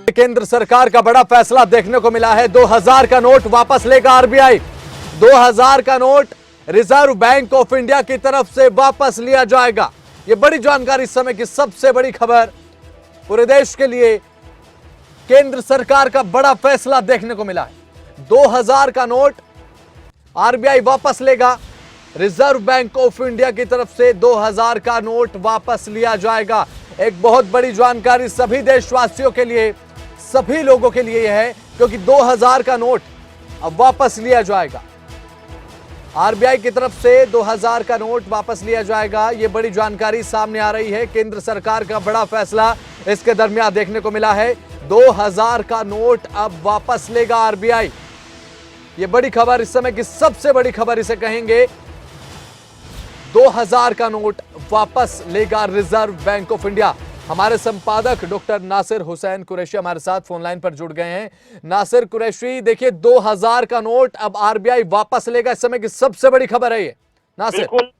केंद्र सरकार का बड़ा फैसला देखने को मिला है। 2000 का नोट वापस लेगा आरबीआई। 2000 का note reserve bank of India की तरफ से वापस लिया जाएगा। यह बड़ी जानकारी, इस समय की सबसे बड़ी खबर पूरे देश के लिए। केंद्र सरकार का बड़ा फैसला देखने को मिला है। 2000 का नोट आरबीआई वापस लेगा। रिजर्व बैंक ऑफ इंडिया की तरफ से 2000 का नोट वापस लिया जाएगा। एक बहुत बड़ी जानकारी सभी देशवासियों के लिए, सभी लोगों के लिए यह है, क्योंकि 2000 का नोट अब वापस लिया जाएगा। आरबीआई की तरफ से 2000 का नोट वापस लिया जाएगा। यह बड़ी जानकारी सामने आ रही है। केंद्र सरकार का बड़ा फैसला इसके दरमियान देखने को मिला है। 2000 का नोट अब वापस लेगा आरबीआई। यह बड़ी खबर, इस समय की सबसे बड़ी खबर इसे कहेंगे। 2000 का नोट वापस लेगा रिजर्व बैंक ऑफ इंडिया। हमारे संपादक डॉक्टर नासिर हुसैन कुरैशी हमारे साथ फोन लाइन पर जुड़ गए हैं। नासिर कुरैशी, देखिए 2000 का नोट अब आरबीआई वापस लेगा, इस समय की सबसे बड़ी खबर है ये। नासिर, बिल्कुल,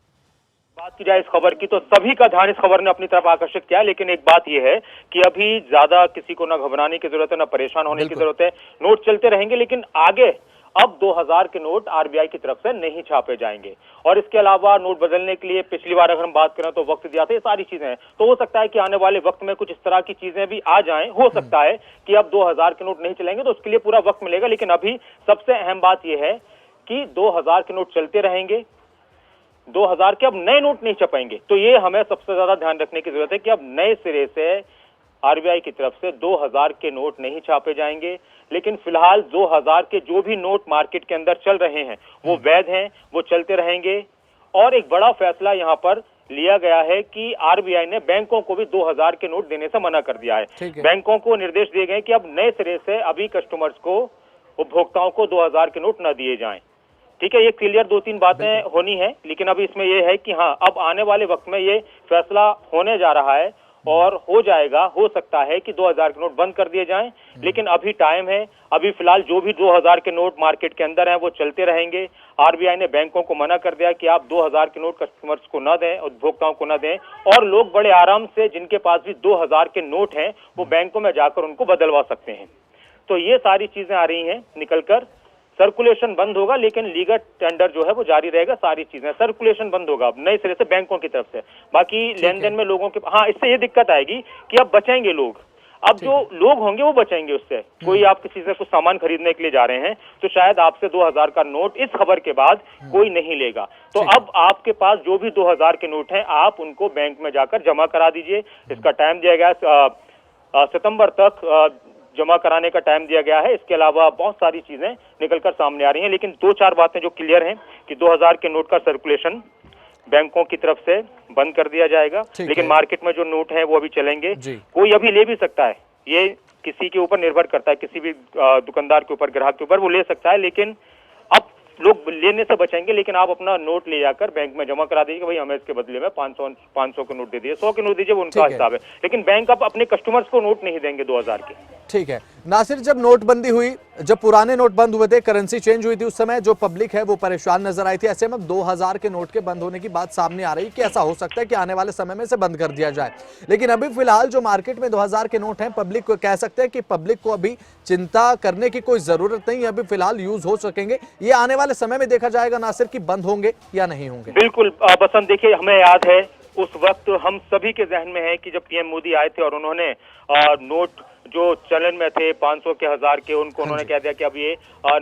बात की जाए इस खबर की तो सभी का ध्यान इस खबर ने अपनी तरफ आकर्षित किया है, लेकिन एक बात यह है कि अभी ज्यादा किसी को ना घबराने की जरूरत है, ना परेशान होने की जरूरत है। नोट चलते रहेंगे, लेकिन आगे अब 2000 के नोट आरबीआई की तरफ से नहीं छापे जाएंगे। और इसके अलावा नोट बदलने के लिए पिछली बार अगर हम बात करें तो वक्त दिया था, ये सारी चीजें हैं। तो हो सकता है कि आने वाले वक्त में कुछ इस तरह की चीजें भी आ जाएं। हो सकता है कि अब 2000 के नोट नहीं चलेंगे, तो उसके लिए पूरा वक्त मिलेगा। लेकिन अभी सबसे अहम बात यह है कि 2000 के नोट चलते रहेंगे। 2000 के अब नए नोट नहीं छपेंगे। तो ये हमें सबसे ज्यादा ध्यान रखने की जरूरत है कि अब नए सिरे से आरबीआई की तरफ से 2000 के नोट नहीं छापे जाएंगे। लेकिन फिलहाल 2000 के जो भी नोट मार्केट के अंदर चल रहे हैं वो वैध हैं, वो चलते रहेंगे। और एक बड़ा फैसला यहां पर लिया गया है कि आरबीआई ने बैंकों को भी 2000 के नोट देने से मना कर दिया है। बैंकों को निर्देश दिए गए कि अब नए सिरे से अभी कस्टमर्स को, उपभोक्ताओं को 2000 के नोट न दिए जाएं। ठीक है, ये क्लियर 2-3 बातें होनी है। लेकिन अब इसमें यह है कि हाँ, अब आने वाले वक्त में ये फैसला होने जा रहा है और हो जाएगा। हो सकता है कि 2000 के नोट बंद कर दिए जाएं, लेकिन अभी टाइम है। अभी फिलहाल जो भी 2000 के नोट मार्केट के अंदर हैं वो चलते रहेंगे। आरबीआई ने बैंकों को मना कर दिया कि आप 2000 के नोट कस्टमर्स को न दें, उपभोक्ताओं को न दें। और लोग बड़े आराम से, जिनके पास भी 2000 के नोट हैं, वो बैंकों में जाकर उनको बदलवा सकते हैं। तो ये सारी चीजें आ रही हैं निकलकर। सर्कुलेशन बंद होगा, लेकिन लीगल टेंडर जो है वो जारी रहेगा। सारी चीजें, सर्कुलेशन बंद होगा अब नए सिरे से बैंकों की तरफ से। बाकी लेन देन में लोगों के, हाँ, इससे ये दिक्कत आएगी कि अब बचेंगे लोग। अब जो लोग होंगे वो बचेंगे उससे। कोई आप किसी से कुछ सामान खरीदने के लिए जा रहे हैं तो शायद आपसे 2000 का नोट इस खबर के बाद कोई नहीं लेगा। तो अब आपके पास जो भी 2000 के नोट हैं, आप उनको बैंक में जाकर जमा करा दीजिए। इसका टाइम दिया गया सितंबर तक जमा कराने का टाइम दिया गया है। इसके अलावा बहुत सारी चीजें निकलकर सामने आ रही हैं। लेकिन 2-4 बातें जो क्लियर हैं कि 2000 के नोट का सर्कुलेशन बैंकों की तरफ से बंद कर दिया जाएगा। लेकिन मार्केट में जो नोट हैं वो अभी चलेंगे। कोई अभी ले भी सकता है, ये किसी के ऊपर निर्भर करता है, किसी भी दुकानदार के ऊपर, ग्राहक के ऊपर, वो ले सकता है। लेकिन अब लोग लेने से बचेंगे। लेकिन आप अपना नोट ले जाकर बैंक में जमा करा दीजिए कि भाई हमें इसके बदले में 500 के नोट दे दिए, 100 के नोट दीजिए, वो उनका हिसाब है। लेकिन बैंक अब अपने कस्टमर्स को नोट नहीं देंगे 2000 के। ठीक है नासिर, जब नोटबंदी हुई, जब पुराने नोट बंद हुए थे, करेंसी चेंज हुई थी, उस समय जो पब्लिक है वो परेशान नजर आई थी। ऐसे में 2000 के नोट के बंद होने की बात सामने आ रही कि ऐसा हो सकता है कि आने वाले समय में इसे बंद कर दिया जाए। लेकिन अभी फिलहाल जो मार्केट में 2000 के नोट हैं, पब्लिक को कह सकते हैं कि पब्लिक को अभी चिंता करने की कोई जरूरत नहीं है। अभी फिलहाल यूज हो सकेंगे। ये आने वाले समय में देखा जाएगा नासिर कि बंद होंगे या नहीं होंगे। बिल्कुल बसंत, देखिए हमें याद है उस वक्त, हम सभी के जहन में है कि जब पीएम मोदी आए थे और उन्होंने नोट जो चलन में थे 500 के, 1000 के, उनको उन्होंने कह दिया कि अब ये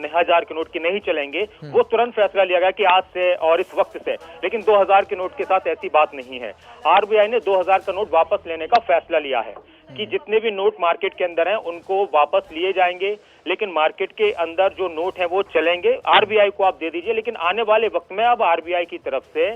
1000 के नोट की नहीं चलेंगे। वो तुरंत फैसला लिया गया कि आज से और इस वक्त से। लेकिन 2000 के नोट के साथ ऐसी बात नहीं है। आरबीआई ने 2000 का नोट वापस लेने का फैसला लिया है कि जितने भी नोट मार्केट के अंदर हैं उनको वापस लिए जाएंगे। लेकिन मार्केट के अंदर जो नोट हैं वो चलेंगे। आरबीआई को आप दे दीजिए, लेकिन आने वाले वक्त में अब आरबीआई की तरफ से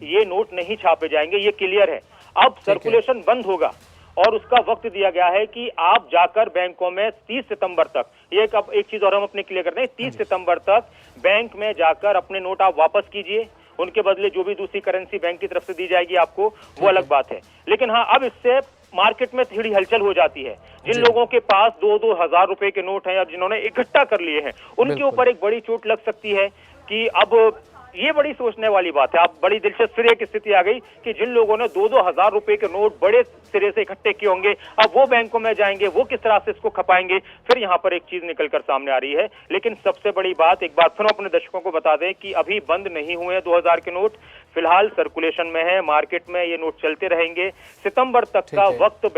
ये नोट नहीं छापे जाएंगे, ये क्लियर है। अब सर्कुलेशन बंद होगा और उसका वक्त दिया गया है कि आप जाकर बैंकों में 30 सितंबर तक, ये एक चीज और हम अपने क्लियर करते हैं, 30 सितंबर तक बैंक में जाकर अपने नोट आप वापस कीजिए। उनके बदले जो भी दूसरी करेंसी बैंक की तरफ से दी जाएगी आपको, वो अलग बात है। लेकिन हाँ, अब इससे मार्केट में थोड़ी हलचल हो जाती है। जिन लोगों के पास 2-2 हजार रुपए के नोट हैं, अब जिन्होंने इकट्ठा कर लिए हैं, उनके ऊपर एक बड़ी चोट लग सकती है कि अब ये बड़ी सोचने वाली बात है। आप बड़ी दिलचस्प फिर एक स्थिति आ गई कि जिन लोगों ने 2-2 हजार रुपए के नोट बड़े सिरे से इकट्ठे किए होंगे, अब वो बैंकों में जाएंगे, वो किस तरह से इसको खपाएंगे। फिर यहाँ पर एक चीज निकलकर सामने आ रही है। लेकिन सबसे बड़ी बात, एक बार फिर अपने दर्शकों को बता दें कि अभी बंद नहीं हुए 2000 के नोट, फिलहाल सर्कुलेशन में है, मार्केट में ये नोट चलते रहेंगे। सितंबर तक का वक्त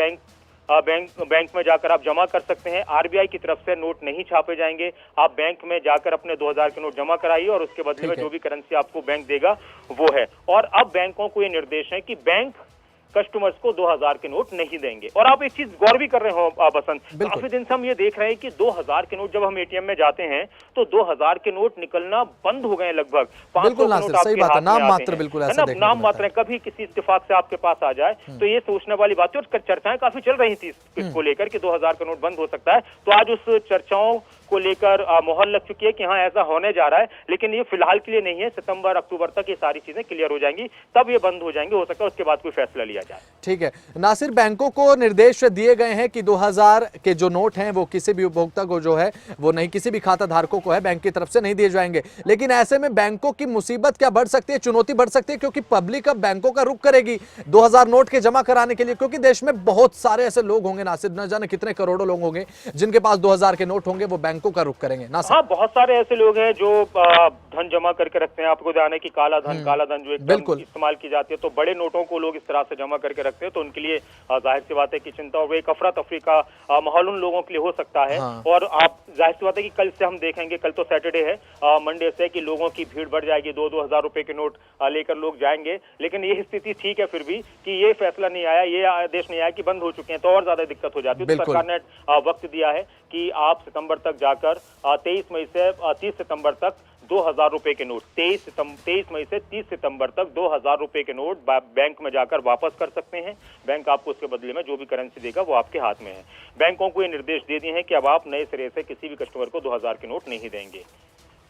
बैंक में जाकर आप जमा कर सकते हैं। आरबीआई की तरफ से नोट नहीं छापे जाएंगे। आप बैंक में जाकर अपने 2000 के नोट जमा कराइए और उसके बदले में जो भी करेंसी आपको बैंक देगा वो है। और अब बैंकों को ये निर्देश है कि बैंक कस्टमर्स को 2000 के नोट नहीं देंगे। और आप एक चीज गौर भी कर रहे हो बसंत, काफी दिन से हम ये देख रहे हैं कि 2000 के नोट जब हम एटीएम में जाते हैं तो 2000 के नोट निकलना बंद हो गए लगभग। 500 के नोट आपके हाथ में आते हैं, नाम मात्र, कभी किसी इत्तेफाक से आपके पास आ जाए तो ये सोचने वाली बात है। और चर्चाएं काफी चल रही थी इसको लेकर कि 2000 का नोट बंद हो सकता है। तो आज उस चर्चाओं को लेकर मोहर लग चुकी है कि हाँ ऐसा होने जा रहा है, लेकिन ये फिलहाल के लिए नहीं है। सितंबर अक्टूबर तक ये सारी चीजें क्लियर हो जाएंगी, तब ये बंद हो जाएंगे। हो सकता है उसके बाद कोई फैसला लिया जाए। ठीक है नासिर, बैंकों को निर्देश दिए गए हैं कि 2000 के जो नोट हैं वो किसी भी उपभोक्ता को जो है वो नहीं, किसी भी खाता धारकों को है बैंक की तरफ से नहीं दिए जाएंगे। लेकिन ऐसे में बैंकों की मुसीबत क्या बढ़ सकती है, चुनौती बढ़ सकती है, क्योंकि पब्लिक अब बैंकों का रुख करेगी 2000 नोट के जमा कराने के लिए, क्योंकि देश में बहुत सारे ऐसे लोग होंगे नासिर, न जाने कितने करोड़ों लोग होंगे जिनके पास 2000 के नोट होंगे, वो बैंकों का रुख करेंगे। हाँ, बहुत सारे ऐसे लोग हैं जो धन जमा करके रखते हैं। आपको ध्यान है कि काला धन जो एकदम इस्तेमाल की जाती है, तो बड़े नोटों को लोग इस तरह से जमा करके रखते हैं। तो उनके लिए जाहिर सी बात है कि चिंता और एक अफरा तफरी का माहौल उन लोगों के लिए हो सकता है। और आप जाहिर सी बात है कि कल से हम देखेंगे, कल तो सैटरडे है, मंडे से कि लोगों की भीड़ बढ़ जाएगी, 2-2 हजार रुपए के नोट लेकर लोग जाएंगे। लेकिन ये स्थिति ठीक है फिर भी कि ये फैसला नहीं आया, ये आदेश नहीं आया कि बंद हो चुके हैं, तो और ज्यादा दिक्कत हो जाती है। तो सरकार ने वक्त दिया है कि आप सितंबर तक जाकर 23 मई से 30 सितंबर तक 2000 रुपए के नोट, 23 मई से 30 सितंबर तक 2000 रुपए के नोट बैंक में जाकर वापस कर सकते हैं। बैंक आपको उसके बदले में जो भी करेंसी देगा वो आपके हाथ में है। बैंकों को ये निर्देश दे दिए हैं कि अब आप नए सिरे से किसी भी कस्टमर को 2000 के नोट नहीं देंगे।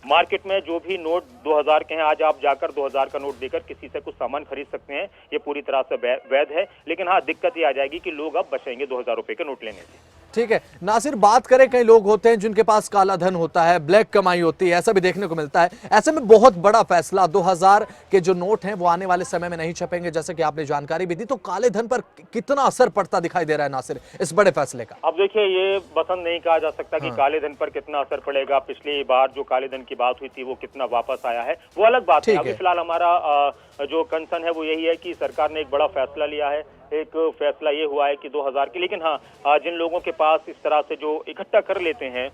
मार्केट में जो भी नोट 2000 के हैं, आज आप जाकर 2000 का नोट देकर किसी से कुछ सामान खरीद सकते हैं, ये पूरी तरह से वैध है। लेकिन हाँ, दिक्कत ये आ जाएगी कि लोग अब बचेंगे 2000 रुपए के नोट लेने से। ठीक है नासिर, बात करें, कई लोग होते हैं जिनके पास काला धन होता है, ब्लैक कमाई होती है, ऐसा भी देखने को मिलता है। ऐसे में बहुत बड़ा फैसला, 2000 के जो नोट हैं वो आने वाले समय में नहीं छपेंगे, जैसे कि आपने जानकारी भी दी। तो काले धन पर कितना असर पड़ता दिखाई दे रहा है नासिर इस बड़े फैसले का? अब देखिए, ये पसंद नहीं कहा जा सकता कि काले धन पर कितना असर पड़ेगा। पिछली बार जो काले धन की बात हुई थी वो कितना वापस आया है, वो अलग बात है। अभी फिलहाल हमारा जो कंसर्न है वो यही है कि सरकार ने एक बड़ा फैसला लिया है। एक फैसला ये हुआ है कि 2000 की, लेकिन हाँ, जिन लोगों के पास इस तरह से जो इकट्ठा कर लेते हैं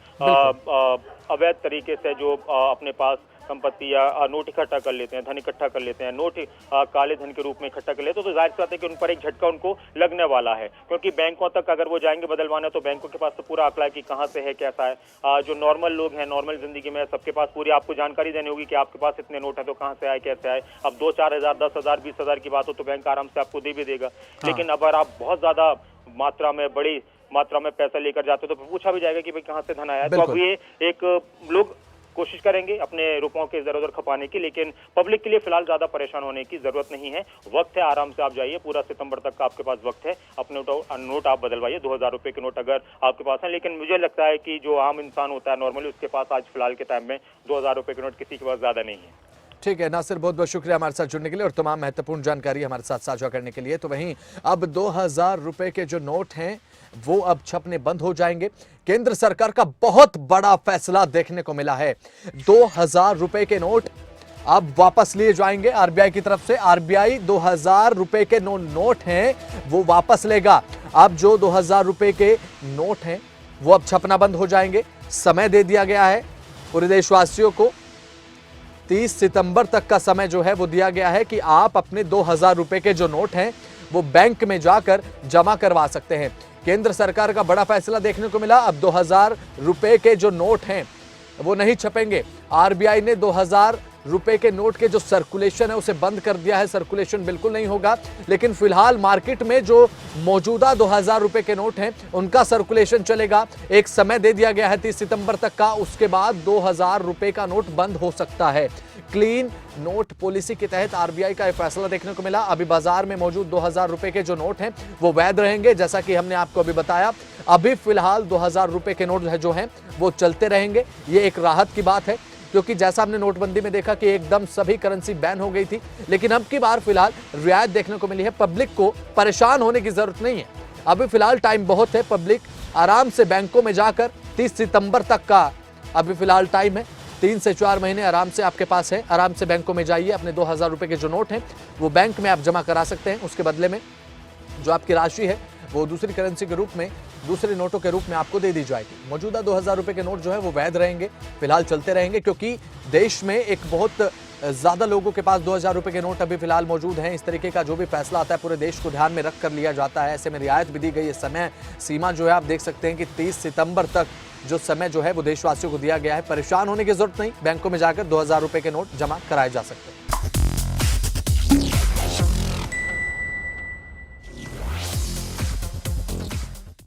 अवैध तरीके से, जो अपने पास संपत्ति या नोट इकट्ठा कर लेते हैं, धन इकट्ठा कर लेते हैं, नोट काले धन के रूप में इकट्ठा कर लेते हैं, तो जाहिर सी बात है कि उन पर एक झटका उनको लगने वाला है। क्योंकि बैंकों तक अगर वो जाएंगे बदलवाने, तो बैंकों के पास तो पूरा आंकड़ा है कि कहाँ से है, कैसा है। जो नॉर्मल लोग हैं, नॉर्मल जिंदगी में, सबके पास पूरी आपको जानकारी देनी होगी कि आपके पास इतने नोट है तो कहाँ से आए, कैसे आए। अब 2-4 हजार, 10 हजार, 20 हजार की बात हो तो बैंक आराम से आपको दे भी देगा। लेकिन अगर आप बहुत ज्यादा मात्रा में, बड़ी मात्रा में पैसा लेकर जाते हो तो पूछा भी जाएगा कि भाई कहाँ से धन आया है। तो अब ये एक लोग कोशिश करेंगे अपने रुपयों के इधर उधर खपाने की, लेकिन पब्लिक के लिए फिलहाल ज्यादा परेशान होने की जरूरत नहीं है। वक्त है, आराम से आप जाइए, पूरा सितंबर तक का आपके पास वक्त है। अपने नोट आप बदलवाइए, 2000 रुपए के नोट अगर आपके पास है। लेकिन मुझे लगता है कि जो आम इंसान होता है नॉर्मली, उसके पास आज फिलहाल के टाइम में 2000 रुपए के नोट किसी के पास ज्यादा नहीं है। ठीक है नासिर, बहुत बहुत शुक्रिया हमारे साथ जुड़ने के लिए और तमाम महत्वपूर्ण जानकारी हमारे साथ साझा करने के लिए। तो वहीं अब 2000 रुपए के जो नोट हैं वो अब छपने बंद हो जाएंगे। केंद्र सरकार का बहुत बड़ा फैसला देखने को मिला है। 2000 रुपए के नोट अब वापस लिए जाएंगे आरबीआई की तरफ से। आरबीआई 2000 रुपए के नोट हैं वो वापस लेगा। अब जो 2000 रुपए के नोट हैं वो अब छपना बंद हो जाएंगे। समय दे दिया गया है पूरे देशवासियों को, 30 सितंबर तक का समय जो है वो दिया गया है कि आप अपने 2000 रुपए के जो नोट हैं वो बैंक में जाकर जमा करवा सकते हैं। केंद्र सरकार का बड़ा फैसला देखने को मिला। अब 2000 रुपए के जो नोट हैं वो नहीं छपेंगे। आरबीआई ने 2000 रुपए के नोट के जो सर्कुलेशन है उसे बंद कर दिया है। सर्कुलेशन बिल्कुल नहीं होगा, लेकिन फिलहाल मार्केट में जो मौजूदा 2000 रुपए के नोट हैं उनका सर्कुलेशन चलेगा। एक समय दे दिया गया है 30 सितंबर तक का, उसके बाद 2000 रुपए का नोट बंद हो सकता है। क्लीन नोट पॉलिसी के तहत आरबीआई का यह फैसला देखने को मिला। अभी बाजार में मौजूद 2000 रुपए के जो नोट हैं वो वैध रहेंगे, जैसा कि हमने आपको अभी बताया। अभी फिलहाल 2000 रुपए के नोट जो हैं वो चलते रहेंगे। ये एक राहत की बात है। क्योंकि जैसा हमने नोटबंदी में देखा कि एकदम सभी करेंसी बैन हो गई थी, लेकिन अब की बार फिलहाल रियायत देखने को मिली है। पब्लिक को परेशान होने की जरूरत नहीं है, अभी फिलहाल टाइम बहुत है। पब्लिक आराम से बैंकों में जाकर 30 सितंबर तक का अभी फिलहाल टाइम है, 3 से 4 महीने आराम से आपके पास है। आराम से बैंकों में जाइए, अपने 2000 रुपए के जो नोट हैं वो बैंक में आप जमा करा सकते हैं। उसके बदले में जो आपकी राशि है वो दूसरी करेंसी के रूप में, दूसरे नोटों के रूप में आपको दे दी जाएगी। मौजूदा 2000 रुपए के नोट जो है वो वैध रहेंगे, फिलहाल चलते रहेंगे, क्योंकि देश में एक बहुत ज्यादा लोगों के पास 2000 रुपए के नोट अभी फिलहाल मौजूद हैं। इस तरीके का जो भी फैसला आता है पूरे देश को ध्यान में रख कर लिया जाता है। ऐसे में रियायत भी दी गई है। समय सीमा जो है आप देख सकते हैं कि 30 सितंबर तक जो समय जो है वो देशवासियों को दिया गया है। परेशान होने की जरूरत नहीं, बैंकों में जाकर 2000 रुपए के नोट जमा कराए जा सकते हैं।